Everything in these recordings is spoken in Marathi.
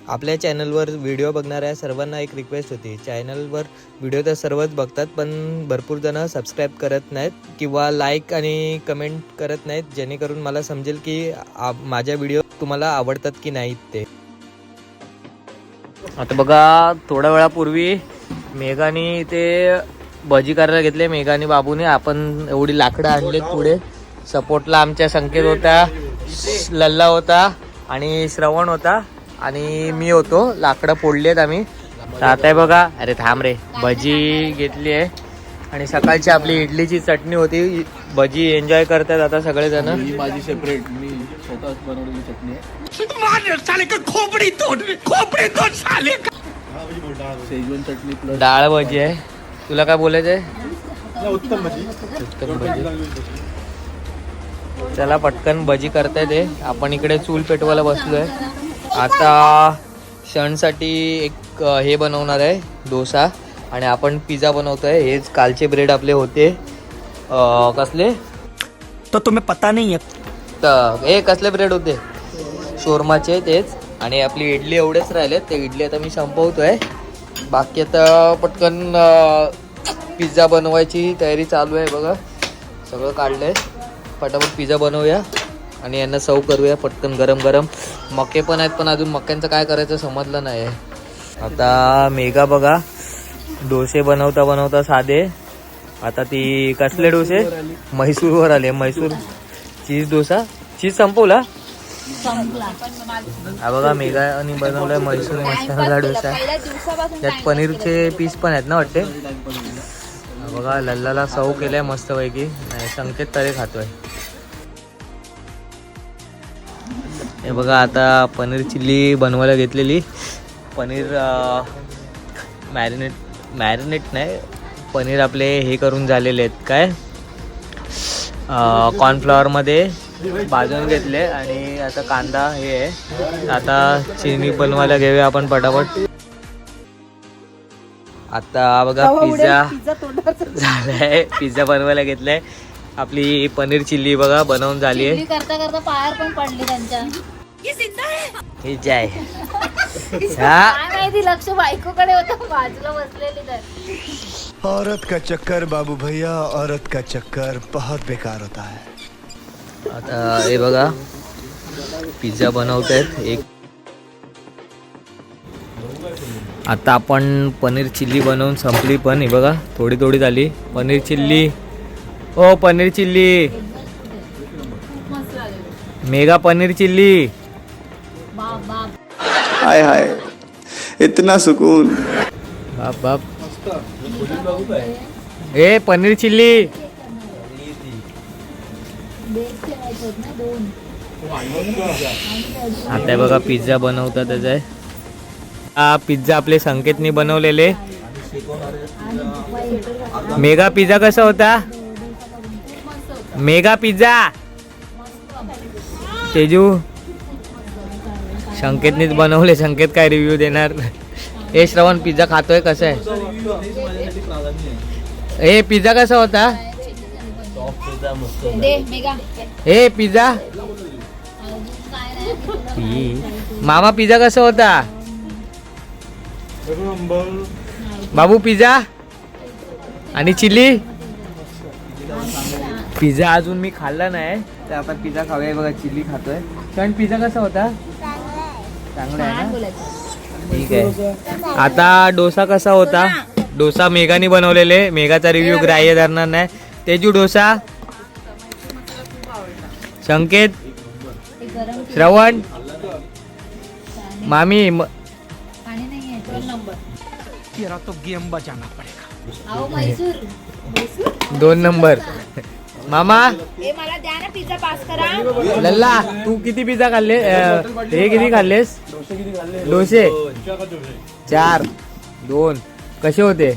आपल्या चॅनलवर व्हिडिओ बघणाऱ्या सर्वांना एक रिक्वेस्ट होती, चॅनलवर व्हिडिओ तर सर्वच बघतात पण भरपूर जण सबस्क्राईब करत नाहीत किंवा लाईक आणि कमेंट करत नाहीत, जेणेकरून मला समजेल की माझ्या व्हिडिओ तुम्हाला आवडतात की नाहीत ते. आता बघा थोड्या वेळापूर्वी मेघाने ते भजी करायला घेतले, मेघाने बाबूने. आपण एवढी लाकडं आणले पुढे. सपोर्टला आमच्या संकेत होता, लल्ला होता आणि श्रवण होता आणि मी होतो. लाकडं फोडलेत आम्ही. तर आता बघा, अरे थांब रे, भजी घेतली आहे आणि सकाळची आपली इडलीची चटणी होती. भजी एन्जॉय करतात आता सगळेजण. माझी सेपरेट, मी स्वतः बनवलेली चटणी आहे. शेजवान चटणी प्लस डाळ भजी आहे. तुला काय बोलायचंय? उत्तम भजी. उत्तम भजी. चला पटकन भजी करताय ते. आपण इकडे चूल पेटवायला बसलोय. आता सणसाठी एक हे बनवणार आहे, डोसा. आणि आपण पिझ्झा बनवतोय. हेच कालचे ब्रेड आपले होते. कसले तो तुम्हें पता नहीं है. तर हे कसले ब्रेड होते? शोरमाचे तेच. आणि आपली इडली एवढेच राहिले. ते इडली आता मी संपवतोय. बाकी आता पटकन पिझ्झा बनवायची तयारी चालू आहे बघा. सगळं काढलंय. पटापट पिझ्झा बनवूया आणि यांना सर्व करूया पटकन गरम गरम. मके पण आहेत पण अजून मक्यांचं काय करायचं समजलं नाही. आता मेघा बघा डोसे बनवता बनवता साधे. आता ती कसले डोसे? म्हैसूरवर आले. म्हैसूर चीज डोसा. चीज संपवला. हा बघा मेघाने बनवलाय म्हैसूर मसाला डोसा. त्यात पनीरचे पीस पण आहेत ना वाटते. बघा लल्लाला सर्व केलंय मस्त पैकी. संकेत तरी खातोय. हे बघा आता पनीर चिल्ली बनवायला घेतलेली. पनीर मॅरिनेट नाही, पनीर आपले हे करून झालेले आहेत. काय कॉर्नफ्लॉवरमध्ये भाजून घेतले. आणि आता कांदा हे आहे. आता चिनी बनवायला घेऊया आपण पटापट. आता बघा पिझ्झा झालाय. पिझ्झा बनवायला घेतलाय. आपली पनीर चिल्ली बघा बनवून झाली आहे. करता करता पायावर पण पडली त्यांच्या. हे जाय माहिती लक्ष बायकोकडे होतं, बाजूला बसलेली. तर औरत का चक्कर बाबू भैया, औरत का चक्कर बहुत बेकार होता है. आता हे बघा पिझ्झा बनवतायत. एक आता आपण पनीर चिल्ली बनवून संपली पण. हे बघा थोडी थोडी झाली पनीर चिल्ली. ओ paneer chilli. Mega paneer chilli. हाय हाय, इतना सुकून. बाप बाप. ए पनीर चिल्ली. आता बघा पिझ्झा बनवतात त्याचा आहे. हा पिझ्झा आपले संकेतने बनवलेले. मेगा पिझ्झा कसा होता? Mega pizza. तेजू संकेतनेच बनवले. संकेत काय रिव्ह्यू देणार? हे श्रवण पिझ्झा खातोय कसा आहे? हे पिझ्झा कसा होता? हे पिझ्झा मामा पिझ्झा कसा होता? बाबू पिझ्झा आणि चिल्ली. पिझ्झा अजून मी खाल्ला नाही तर आपण पिझ्झा खाऊया. बघा चिल्ली खातोय. पण पिझ्झा कसा होता? चांगला आहे ना? ठीक आहे. आता डोसा कसा होता? डोसा मेघाने बनवलेले. मेघाचा रिव्ह्यू ग्राह्य धरणार नाही. तेजू डोसा. संकेत, श्रवण, मामी. तो गेम बजाना पड़ेगा. 2 नंबर. मामा मला द्या ना पिझ्झा पास करा. लल्ला तू किती पिझ्झा खाल्ले? हे किती खाल्लेस? डोसे 4. 2 कसे होते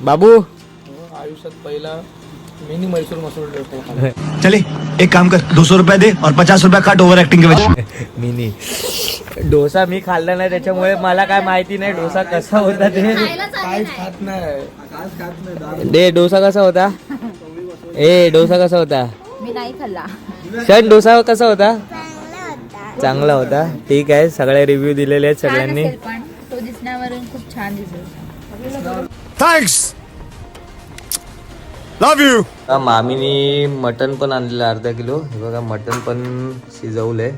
बाबू? आयुष्यात पहिला मिनी मैसूर मसूर डोसा. चले एक काम कर, 200 रुपए दे और 50 रुपए काट ओवर एक्टिंग के वजह. मिनी डोसा मी खाल्ला नाही त्याच्यामुळे मला काय माहिती नाही डोसा कसा होता ते. खात नाही. दे डोसा कसा होता? डोसा कसा होता? मी नाही खाल्ला. क्षण डोसा कसा होता? चांगला होता. ठीक आहे, सगळे रिव्ह्यू दिलेले आहेत सगळ्यांनी. पण तो दिसण्यावरून खूप छान दिसत. Thanks, love you. मामीनी मटन पण आणलेलं अर्धा किलो. हे बघा मटन पण शिजवलंय,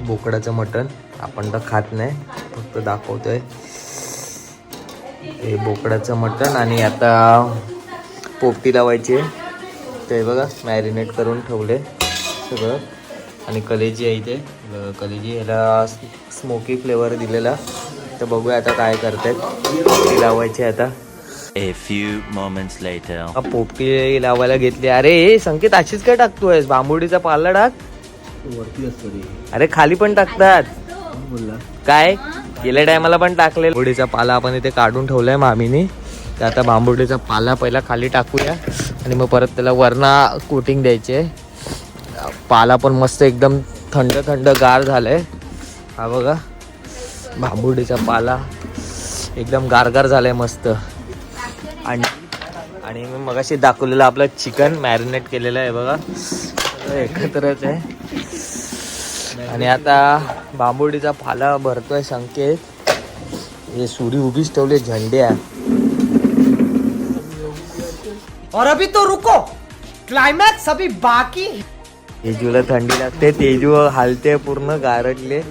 बोकडाचं मटन. आपण तर खात नाही, फक्त दाखवतोय. हे बोकडाचं मटन. आणि आता पोपटी लावायची आहे. ते बघा मॅरिनेट करून ठेवले सगळं. आणि कलेजी आहे इथे, कलेजी ह्याला स्मोकी फ्लेवर दिलेला. तर बघूया आता काय करतायत. पोपटी लावायची आता. A few moments later. पोपटी लावायला घेतली. अरे संकेत अशीच काय टाकतोय? बांबुडीचा पाला टाक. अरे खाली पण टाकतात काय? गेल्या टायमाला पण टाकले. बांबुडीचा पाला आपण इथे काढून ठेवलाय मामीने. तर आता बांबुडीचा पाला पहिला खाली टाकूया आणि मग परत त्याला वरना कोटिंग द्यायचे. पाला पण मस्त एकदम थंड थंड गार झालाय. हा बघा बांबुडीचा पाला एकदम गारगार झालाय मस्त. आणि मी मगाशी दाखवलेलं आपलं चिकन मॅरिनेट केलेलं आहे बघा, एकत्रच आहे. आणि आता बांबुडीचा पाला भरतोय संकेत. हे सुरी उभीच ठेवले, झंड्या. और अभी तो रुको, क्लाइमैक्स अभी बाकी. तेजूला थंडी लागते, तेजू हालते पूर्ण गारटले.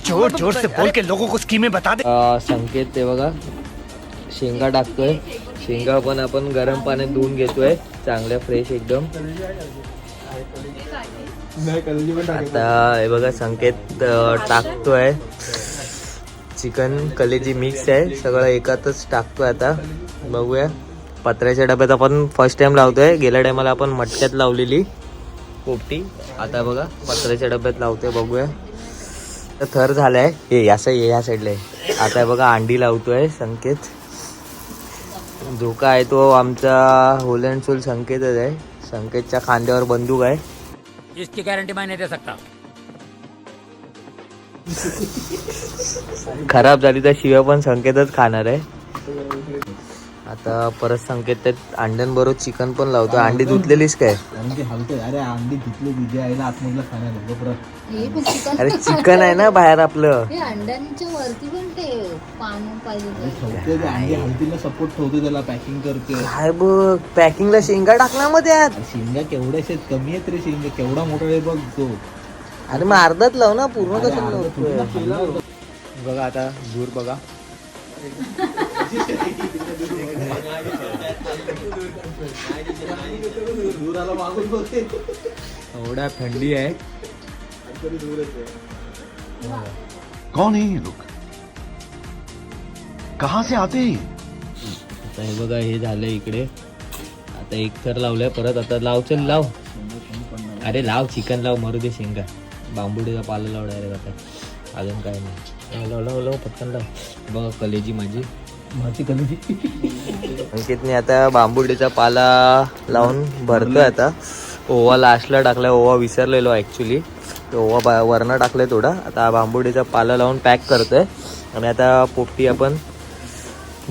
जोर जोर से बोल के लोगों को स्कीमें बता दे. संकेत ते बघा शेंगा टाकतोय. शेंगा पण आपण गरम पाण्यात धुवून घेतोय, चांगल्या फ्रेश एकदम. आता हे बघा संकेत टाकतोय. चिकन कलेजी मिक्स आहे, सगळं एकातच टाकतोय. आता बघूया. पत्र्याच्या डब्यात आपण फर्स्ट टाइम लावतोय. गेल्या टायमाला आपण मटक्यात लावलेली पोपटी. आता बघा पत्र्याच्या डब्यात लावतोय. बघूया. थर झालाय. हे असं या साईडला आहे. आता बघा अंडी लावतोय संकेत. धोका आहे तो आमचा होल अँड सोल संकेतच आहे. संकेतच्या खांद्यावर बंदूक आहे. इसकी गारंटी मैं नहीं दे सकता. खराब झाली तर शिव्या पण संकेतच खाणार आहे. आता परत संकेत त्यात अंड्यांबरोबर चिकन पण लावतो. अंडी धुतलेलीस काय? अरे अंडी धुतली तुझ्या आईला आतमधला खाणार. अरे चिकन आहे ना बाहेर आपलं. अंड्यांच्या वरती पण ते पान पाहिजे. अंडी हलतीला सपोर्ट ठेवतो, त्याला पॅकिंग करते. काय बघ पॅकिंगला शेंगा टाकणार मग त्यात. शेंगा केवढ्याशे कमी आहेत रे. शेंगा केवढा मोठा आहे बघ तो. अरे मग अर्धाच लाव ना, पूर्ण कसं लावतोय? बघा आता दूर बघा. एवढा थंडी आहे. कौन है ये लोग, कहाँ से आते हैं? आता हे बघा हे झालं इकडे. आता एक थर लावलाय परत. आता लाव, चल लाव. अरे लाव चिकन लाव, मरू दे शेंगा. बांबुडीचा पाला लाव डायरेक्ट. आता अजून काय नाही. लाव लाव लाव पटकन लाव. बघा कलेजी माझी कलेजी. अंकितने आता बांबुडीचा पाला लावून भरतोय. आता ओवा लास्टला टाकलाय. ओवा विसरलेलो ॲक्च्युली. ओवा वरनं टाकलाय थोडा. आता बांबुडीचा पाला लावून पॅक करतोय. आणि आता पोपटी आपण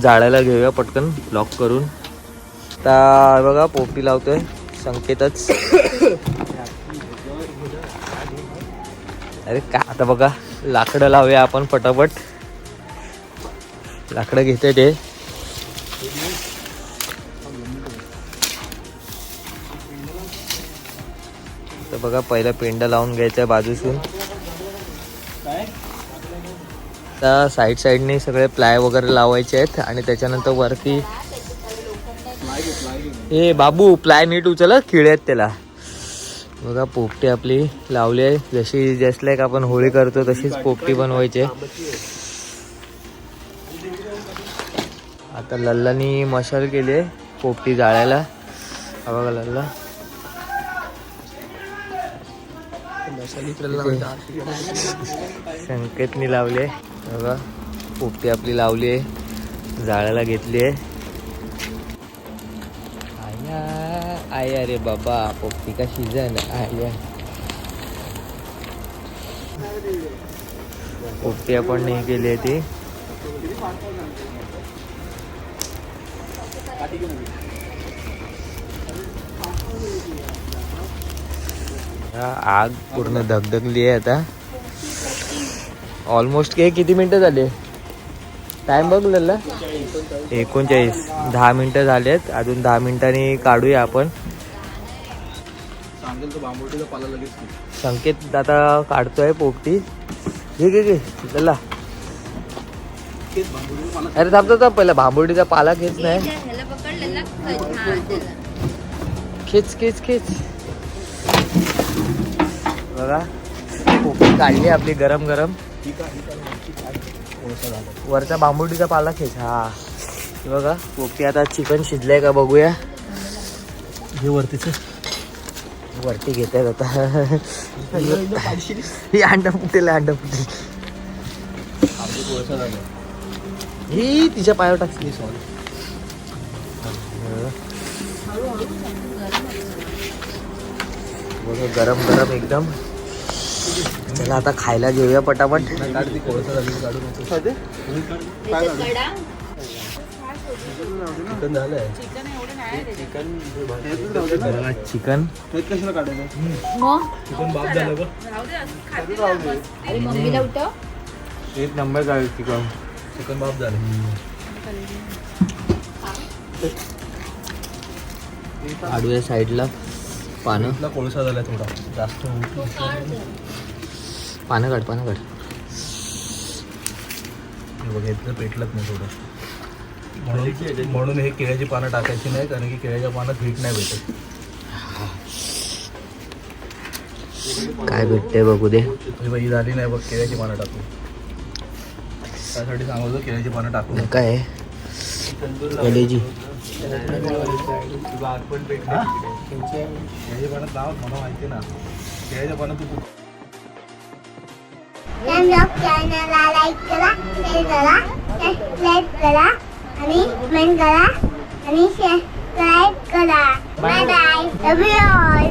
जाळायला घेऊया पटकन लॉक करून. आता बघा पोपटी लावतोय संकेतच. अरे का आता बघा लाकडं लावूया आपण पटापट. लाकडं घेते ते. तर बघा पहिला पेंडा लावून घ्यायचा बाजूसून. आता साईड साईडने सगळे प्लाय वगैरे लावायचे आहेत. आणि त्याच्यानंतर वरती ए बाबू प्लाय नीट उचल, खिळे आहेत त्याला. बघा पोपटी आपली लावली आहे. जशी जस्ट लाईक आपण होळी करतो तशीच पोपटी बनवायची. आता लल्लानी मशाल केली आहे पोपटी जाळायला. हा बघा लल्ला संकेतनी लावली आहे. बघा पोपटी आपली लावली आहे, जाळायला घेतली आहे. आय अरे बाबा पोपटी का सीजन आया. पोपटी आपण नाही केली आहे ती. आग पूर्ण धगधगली आहे आता. ऑलमोस्ट किती मिनिटं झाली? टाइम बघलेला 39. 10 मिनिटं झालेत. अजून 10 मिनिटांनी काढूया आपण. सांगेल तो बांबोटीचा पाला लगेच की. संकेत आता काढतोय पोपटी. घे लल्ला. अरे थांबतो पहिला भांबोडीचा पाला खेच नाही. ह्याला पकडलेला हा त्याला. खेच बघा पोपटी काढली आपली गरम गरम. वरचा बांबुडीचा पाला खेच. हा बघा पोपटी. आता चिकन शिजलंय का बघूया. हे वरतीच वरती घेत आहेत आता. ही अंडा फुटेल. ही तिच्या पायावर टाकली. सॉरी. बघा गरम एकदम. चला आता खायला घेऊया पटापट. कोळसा झाली काढू नको. त्याच्यात कडा. चिकन झालंय. चिकन कशाला काढायचं? मग चिकन बाप झालं का? अरे मम्मीला उठव. एक नंबर काढ चिकन. चिकन बाप झालं. काढूया साईडला पानं. इथला कोळसा झालाय थोडा जास्त. पानं काढ. बघितलं पेटलंच नाही थोडं. म्हणून हे केळ्याची पानं टाकायची नाही, कारण की केळ्याच्या पानात हीट नाही भेटत. काय भेटते बघू दे. ही झाली नाही बघ. केळ्याची पानं टाकू. त्यासाठी सांगतो केळ्याची पानं टाकू. काय कलेजी तुझा आग पण पेटला. केळ्याच्या पानात लाव मला माहिती ना. केळ्याच्या पानात तू चॅनलला लाईक करा, शेअर करा, सबस्क्राईब करा आणि कमेंट करा आणि सबस्क्राईब करा. Bye bye. Love you all.